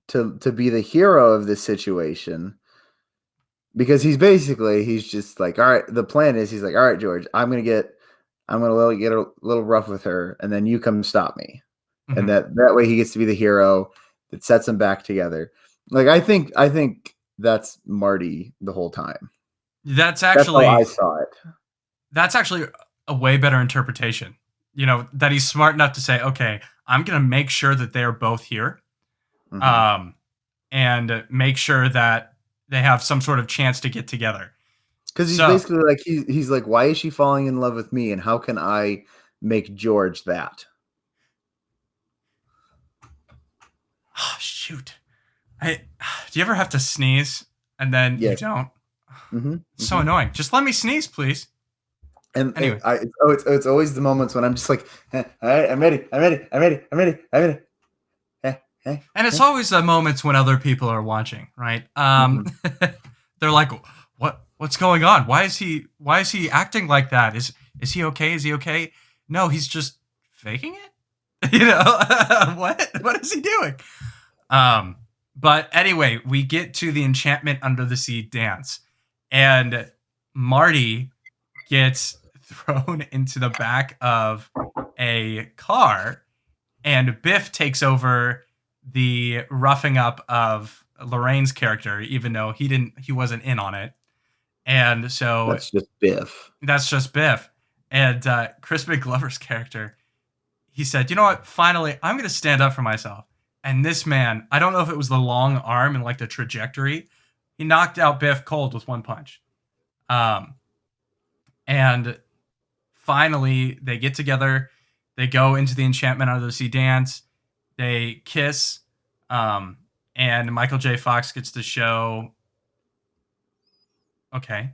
to be the hero of this situation. because he's just like, all right, the plan is he's like, all right, George, I'm gonna get a little rough with her, and then you come stop me. And that way he gets to be the hero that sets them back together. Like I think that's Marty the whole time. That's That's how I actually saw it. that's actually a way better interpretation. That he's smart enough to say, okay, I'm gonna make sure that they're both here, Mhm. and make sure that they have some sort of chance to get together. Because he's So, basically like he's like, why is she falling in love with me, and how can I make George that? shoot, I do you ever have to sneeze and then you Yes. don't? Mm-hmm. It's so annoying. Just let me sneeze, please. And Anyway. it's always the moments when I'm just like, all right, I'm ready. And it's always the moments when other people are watching, right? They're like, what's going on? Why is he acting like that? Is he okay? Is he okay? No, he's just faking it. What is he doing? But anyway, we get to the enchantment under the sea dance, and Marty gets thrown into the back of a car, and Biff takes over the roughing up of Lorraine's character, even though he wasn't in on it. And so That's just Biff. that's just Biff. And Crispin Glover's character, he said, "You know what? Finally, I'm going to stand up for myself." And this man, I don't know if it was the long arm and like the trajectory, he knocked out Biff cold with one punch. And finally, they get together. They go into the enchantment under the sea dance. They kiss. And Michael J. Fox gets to show. Okay.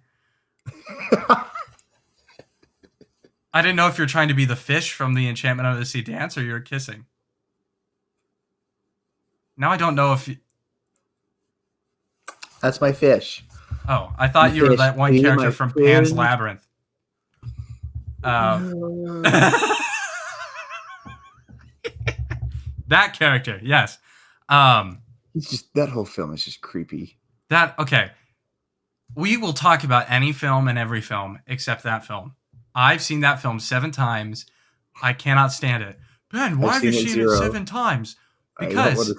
I didn't know if you're trying to be the fish from the enchantment under the sea dance or you're kissing. Now I don't know if. That's my fish. Oh, I thought you were Fish, that one be character my from Pan's friend. Labyrinth. That character, yes. It's just that whole film is just creepy. Okay. We will talk about any film and every film except that film. I've seen that film 7 times. I cannot stand it. Ben, why have you seen it 7 times? Because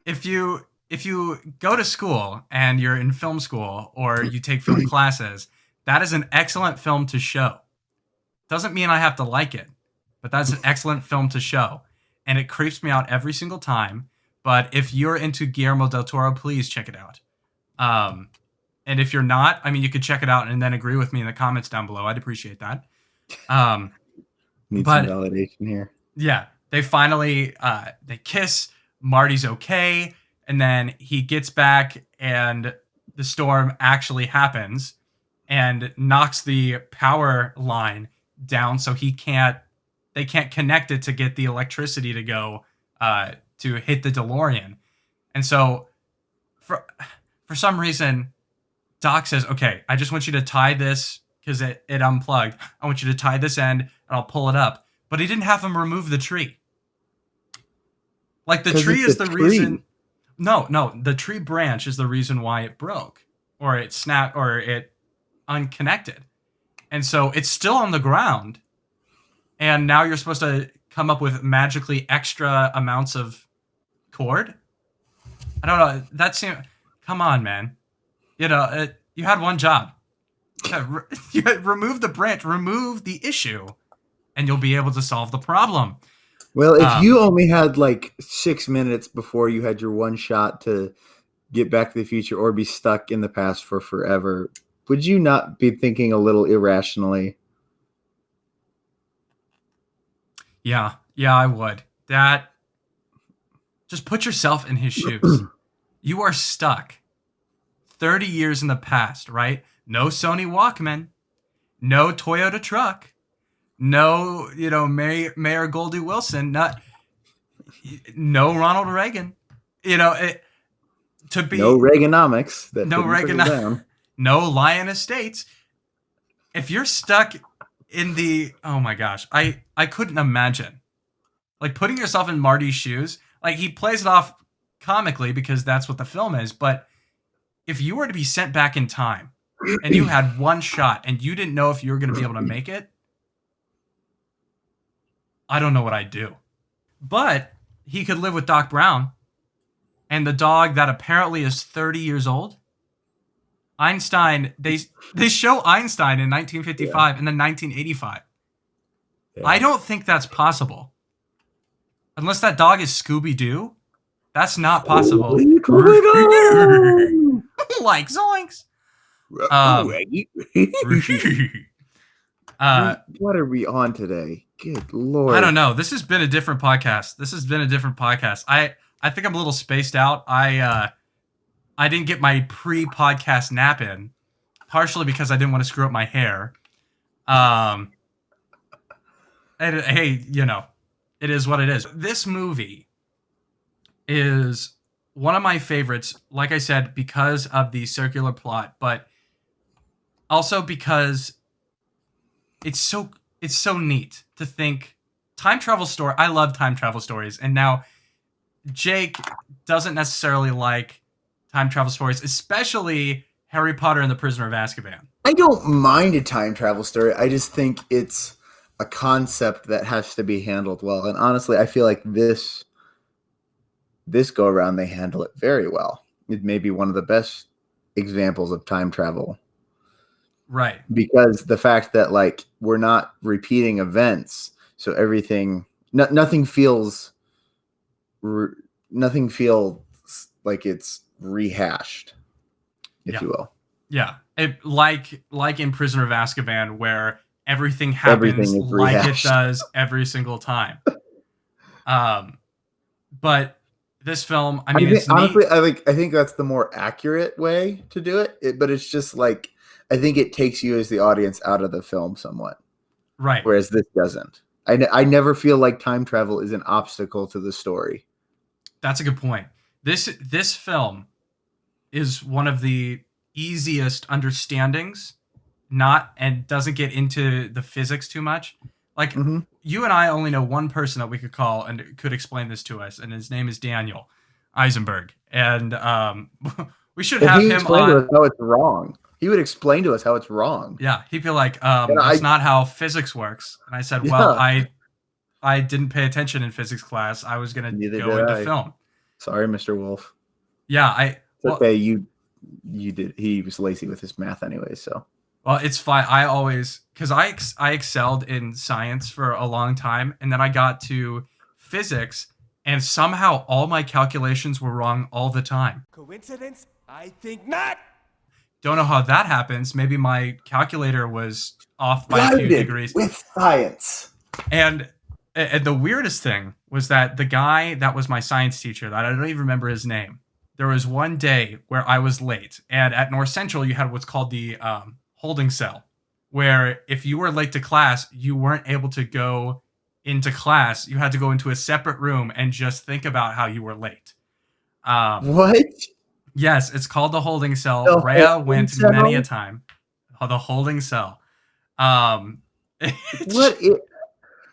if you go to school and you're in film school or you take film classes, that is an excellent film to show. Doesn't mean I have to like it, but that's an excellent film to show. And it creeps me out every single time. But if you're into Guillermo del Toro, please check it out. And if you're not, I mean, you could check it out and then agree with me in the comments down below. I'd appreciate that. Need some validation here. Yeah, they finally they kiss. Marty's okay, and then he gets back, and the storm actually happens and knocks the power line down, so they can't connect it to get the electricity to go to hit the DeLorean. And so for some reason, Doc says, "Okay, I just want you to tie this because it unplugged. I want you to tie this end, and I'll pull it up." But he didn't have him remove the tree. Like the tree is the reason. No, the tree branch is the reason why it broke, or it snapped, or it unconnected, and so it's still on the ground. And now you're supposed to come up with magically extra amounts of cord. I don't know. That seemed. Come on, man. You had one job. You remove the branch, remove the issue, and you'll be able to solve the problem. Well, if you only had like 6 minutes before you had your one shot to get back to the future or be stuck in the past for forever, would you not be thinking a little irrationally? Yeah, I would. Just put yourself in his shoes. You are stuck 30 years in the past, right? No Sony Walkman, no Toyota truck, no, Mayor Goldie Wilson, no Ronald Reagan, no Reaganomics, no Lion Estates. If you're stuck in oh my gosh, I couldn't imagine, like, putting yourself in Marty's shoes. Like, he plays it off comically because that's what the film is, but if you were to be sent back in time and you had one shot and you didn't know if you were going to be able to make it, I don't know what I'd do. But he could live with Doc Brown and the dog that apparently is 30 years old. Einstein, they show Einstein in 1955 and then 1985. Yeah. I don't think that's possible. Unless that dog is Scooby-Doo, that's not possible. Like zoinks. What are we on today? Good Lord. I don't know. This has been a different podcast. I think I'm a little spaced out. I didn't get my pre-podcast nap in, partially because I didn't want to screw up my hair. And hey, it is what it is. This movie is one of my favorites, like I said, because of the circular plot, but also because it's so neat to think time travel story. I love time travel stories, and now Jake doesn't necessarily like time travel stories, especially Harry Potter and the Prisoner of Azkaban. I don't mind a time travel story. I just think it's a concept that has to be handled well. And honestly, I feel like this go around, they handle it very well. It may be one of the best examples of time travel. Right. Because the fact that like we're not repeating events, so everything, nothing feels like it's rehashed, if you will. Yeah. Like in Prisoner of Azkaban, where everything happens like it does every single time. But this film, it's honestly, I think that's the more accurate way to do it. But it's just like, I think it takes you as the audience out of the film somewhat. Right. Whereas this doesn't. I never feel like time travel is an obstacle to the story. That's a good point. This film is one of the easiest understandings, and doesn't get into the physics too much. Like, you and I only know one person that we could call and could explain this to us, and his name is Daniel Eisenberg. And we should have him on. To us how it's wrong. He would explain to us how it's wrong. Yeah, he'd be like, that's not how physics works. And I said, well, I didn't pay attention in physics class. I was going to go into film. Sorry, Mr. Wolf. Yeah, okay, you did. He was lazy with his math anyway, so. Well, it's fine. Because I excelled in science for a long time, and then I got to physics, and somehow all my calculations were wrong all the time. Coincidence? I think not. Don't know how that happens. Maybe my calculator was off by a few degrees. With science. And the weirdest thing was that the guy that was my science teacher, that I don't even remember his name, there was one day where I was late, and at North Central you had what's called the holding cell, where if you were late to class, you weren't able to go into class. You had to go into a separate room and just think about how you were late. What? Yes, it's called the holding cell. Rhea went many a time. Oh, the holding cell.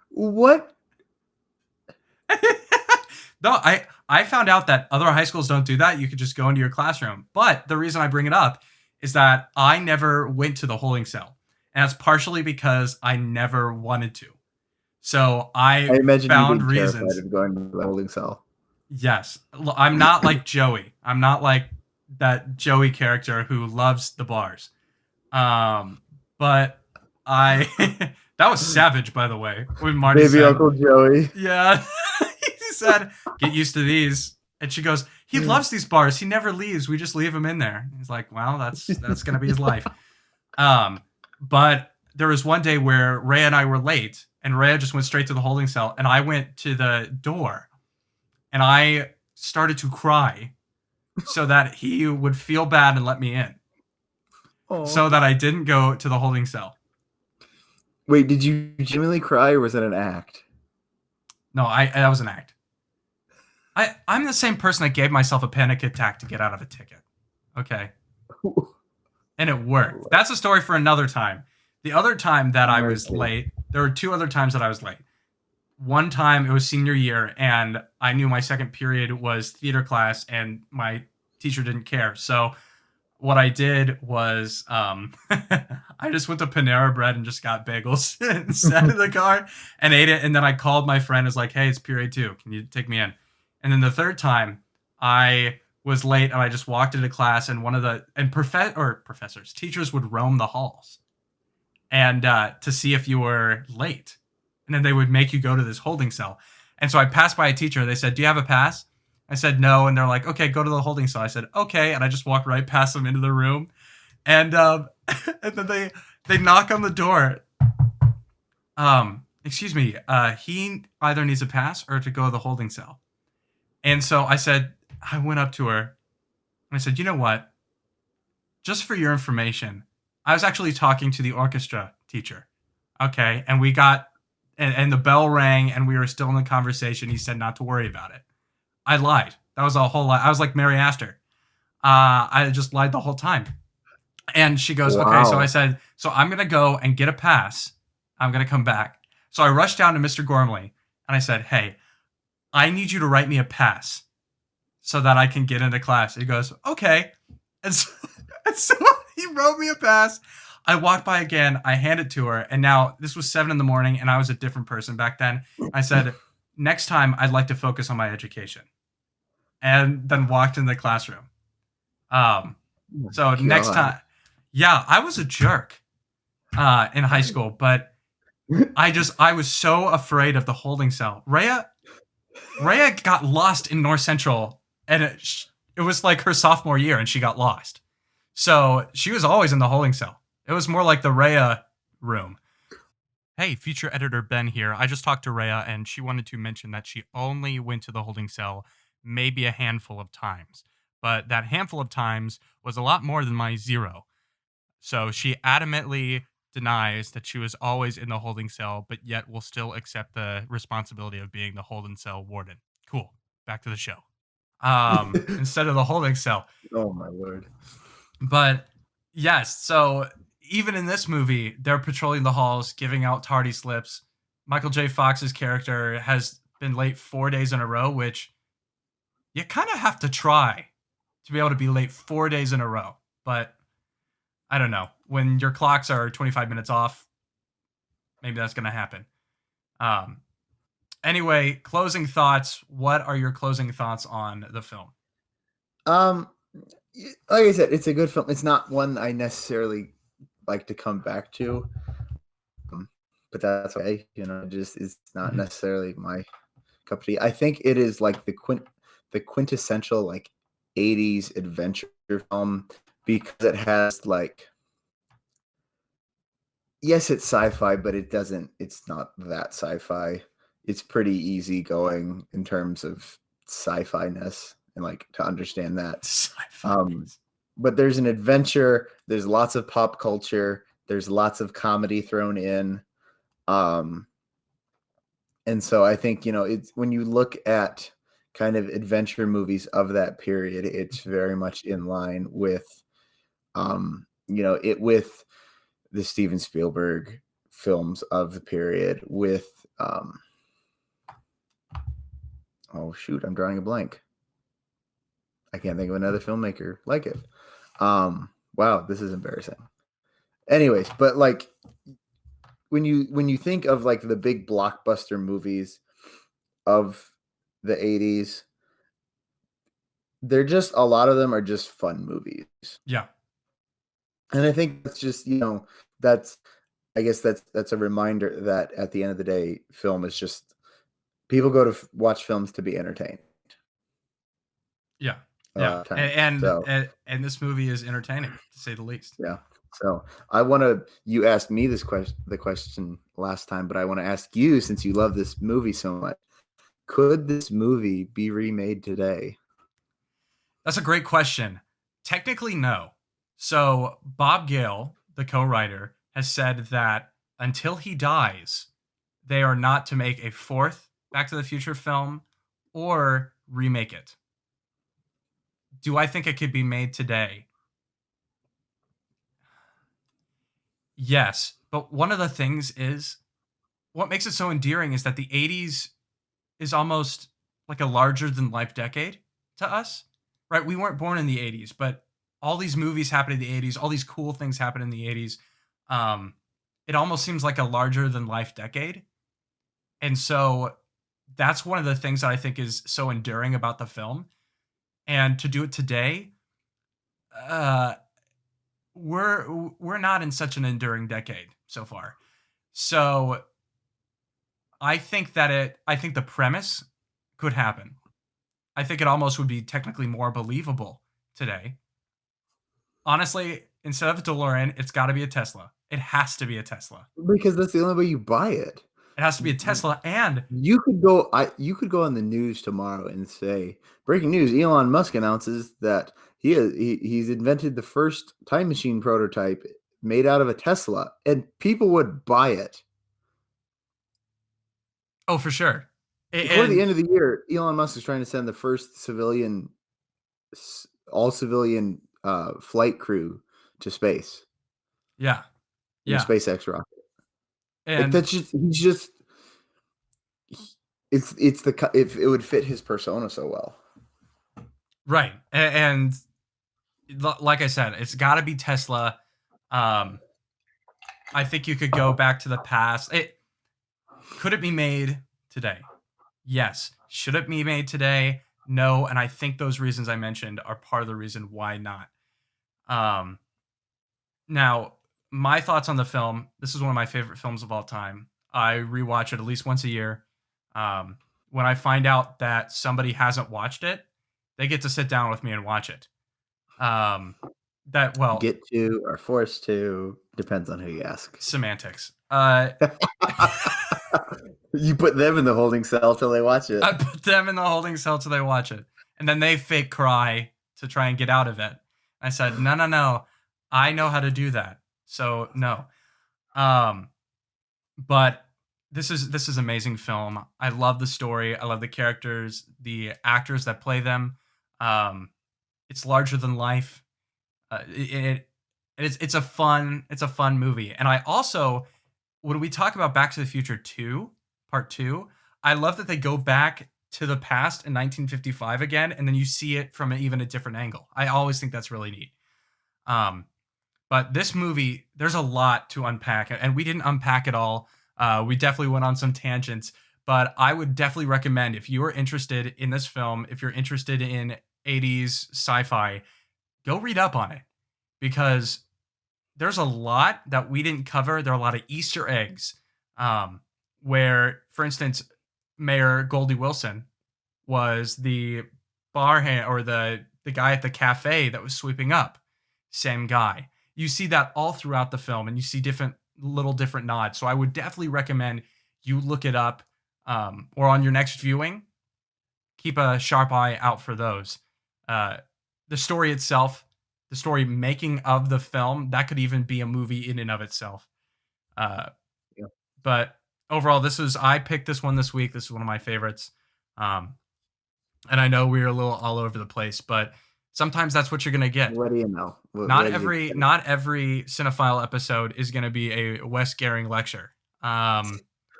What? No, I found out that other high schools don't do that. You could just go into your classroom. But the reason I bring it up is that I never went to the holding cell. And that's partially because I never wanted to. So I imagine found you reasons of going to the holding cell. Yes. I'm not like Joey. I'm not like that Joey character who loves the bars. But that was savage, by the way, when Marty said, Uncle Joey. Yeah. He said, get used to these. And she goes, he loves these bars. He never leaves. We just leave him in there. He's like, well, that's going to be his life. But there was one day where Rhea and I were late, and Rhea just went straight to the holding cell, and I went to the door, and I started to cry so that he would feel bad and let me in. Aww. So that I didn't go to the holding cell. Wait, did you genuinely cry, or was it an act? No, that was an act. I'm the same person that gave myself a panic attack to get out of a ticket. Okay. And it worked. That's a story for another time. The other time that I was late, there were two other times that I was late. One time it was senior year, and I knew my second period was theater class, and my teacher didn't care. So what I did was I just went to Panera Bread and just got bagels and sat in the car and ate it. And then I called my friend, was like, hey, it's period 2. Can you take me in? And then the third time I was late and I just walked into class, and one of the professors, teachers would roam the halls and to see if you were late. And then they would make you go to this holding cell. And so I passed by a teacher. They said, do you have a pass? I said, no. And they're like, okay, go to the holding cell. I said, okay. And I just walked right past them into the room. And, and then they knock on the door. Excuse me. He either needs a pass or to go to the holding cell. And so I went up to her and I said, you know what? Just for your information, I was actually talking to the orchestra teacher. Okay. And we got, and the bell rang and we were still in the conversation. He said not to worry about it. I lied. That was a whole lie. I was like Mary Astor. I just lied the whole time. And she goes, Wow. okay. So I said, so I'm going to go and get a pass. I'm going to come back. So I rushed down to Mr. Gormley and I said, hey, I need you to write me a pass so that I can get into class. He goes, okay. And so he wrote me a pass. I walked by again. I handed it to her. And now this was 7 a.m. and I was a different person back then. I said, next time I'd like to focus on my education. And then walked in the classroom. So next time, yeah, I was a jerk in high school, but I was so afraid of the holding cell. Rhea got lost in North Central, and it was like her sophomore year, and she got lost. So she was always in the holding cell. It was more like the Rhea room. Hey, future editor Ben here. I just talked to Rhea, and she wanted to mention that she only went to the holding cell maybe a handful of times. But that handful of times was a lot more than my 0. So she adamantly denies that she was always in the holding cell, but yet will still accept the responsibility of being the holding cell warden. Cool. Back to the show. Instead of the holding cell. Oh my Lord. But yes, so even in this movie, they're patrolling the halls, giving out tardy slips. Michael J. Fox's character has been late 4 days in a row, which you kind of have to try to be able to be late 4 days in a row. But I don't know. When your clocks are 25 minutes off, maybe that's going to happen. Anyway, closing thoughts. What are your closing thoughts on the film? Like I said, it's a good film. It's not one I necessarily like to come back to, but that's okay. Just it's not necessarily my cup of tea. I think it is like the quintessential like 80s adventure film because it has like, yes, it's sci-fi, but it's not that sci-fi. It's pretty easy going in terms of sci-fi-ness and like to understand that. But there's an adventure, there's lots of pop culture, there's lots of comedy thrown in. And so I think, it's when you look at kind of adventure movies of that period, it's very much in line with, with the Steven Spielberg films of the period with, oh shoot, I'm drawing a blank. I can't think of another filmmaker like it. Wow, this is embarrassing. Anyways, but like when you think of like the big blockbuster movies of the 80s, they're just, a lot of them are just fun movies. Yeah. And I think that's just, I guess that's a reminder that at the end of the day, film is just, people go to watch films to be entertained. Yeah. Yeah. And this movie is entertaining, to say the least. Yeah. So you asked me the question last time, but I want to ask you, since you love this movie so much, could this movie be remade today? That's a great question. Technically, no. So Bob Gale, the co-writer, has said that until he dies, they are not to make a 4th Back to the Future film or remake it. Do I think it could be made today? Yes, but one of the things is, what makes it so endearing is that the 80s is almost like a larger than life decade to us, right? We weren't born in the 80s, but all these movies happened in the 80s, all these cool things happened in the 80s. It almost seems like a larger than life decade. And so that's one of the things that I think is so enduring about the film. And to do it today, uh, we're not in such an enduring decade so far. So I think the premise could happen. I think it almost would be technically more believable today. Honestly, instead of a DeLorean, it's got to be a Tesla. It has to be a Tesla. Because that's the only way you buy it. It has to be a Tesla, and You could go on the news tomorrow and say, breaking news, Elon Musk announces that he's invented the first time machine prototype made out of a Tesla, and people would buy it. oh, for sure. Before the end of the year, Elon Musk is trying to send the first all civilian flight crew to space. Yeah, In a yeah, SpaceX rocket. Like and that's just if it would fit his persona so well. right, and like I said, it's got to be Tesla. I think you could go back to the past. Could it be made today? Yes. Should it be made today? No. And I think those reasons I mentioned are part of the reason why not. Um, Now, my thoughts on the film. This is one of my favorite films of all time. I rewatch it at least once a year. When I find out that somebody hasn't watched it, they get to sit down with me and watch it. Get to or forced to depends on who you ask. Semantics. You put them in the holding cell till they watch it. I put them in the holding cell till they watch it, and then they fake cry to try and get out of it. I said, no, I know how to do that, so no. But this is amazing film. I love the story. I love the characters, the actors that play them. It's larger than life. It's a fun movie, and I also, when we talk about Back to the Future 2, Part 2, I love that they go back to the past in 1955 again, and then you see it from even a different angle. I always think that's really neat. But this movie, there's a lot to unpack, and we didn't unpack it all. We definitely went on some tangents, but I would definitely recommend, if you are interested in this film, if you're interested in 80s sci-fi, go read up on it, because there's a lot that we didn't cover. There are a lot of Easter eggs, where, for instance, Mayor Goldie Wilson was the bar hand, or the guy at the cafe that was sweeping up. Same guy. You see that all throughout the film, and you see different nods. So I would definitely recommend you look it up, or on your next viewing, keep a sharp eye out for those. The story itself, the story making of the film, that could even be a movie in and of itself. Yeah. But overall, I picked this one this week. This is one of my favorites. And I know we're a little all over the place, but sometimes that's what you're gonna get. What do you know? Not every Cinephile episode is gonna be a Wes Gehring lecture.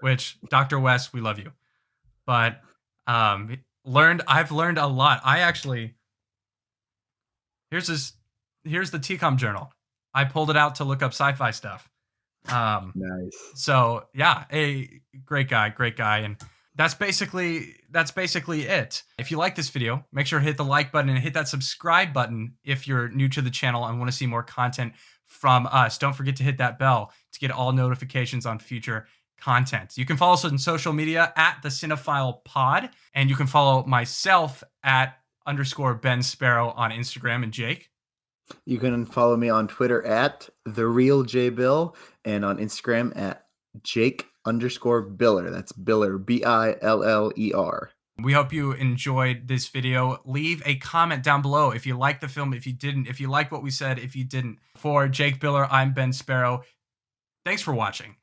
Which, Dr. Wes, we love you. But I've learned a lot. Here's the TCOM journal. I pulled it out to look up sci-fi stuff. Nice. So yeah, a great guy, and that's basically it. If you like this video, make sure to hit the like button and hit that subscribe button if you're new to the channel and want to see more content from us. Don't forget to hit that bell to get all notifications on future content. You can follow us on social media at the Cinephile Pod, and you can follow myself at _Ben Sparrow on Instagram, and Jake. You can follow me on Twitter at TheRealJBill and on Instagram at Jake_Biller. That's Biller, Biller. We hope you enjoyed this video. Leave a comment down below if you liked the film, if you didn't, if you liked what we said, if you didn't. For Jake Biller, I'm Ben Sparrow. Thanks for watching.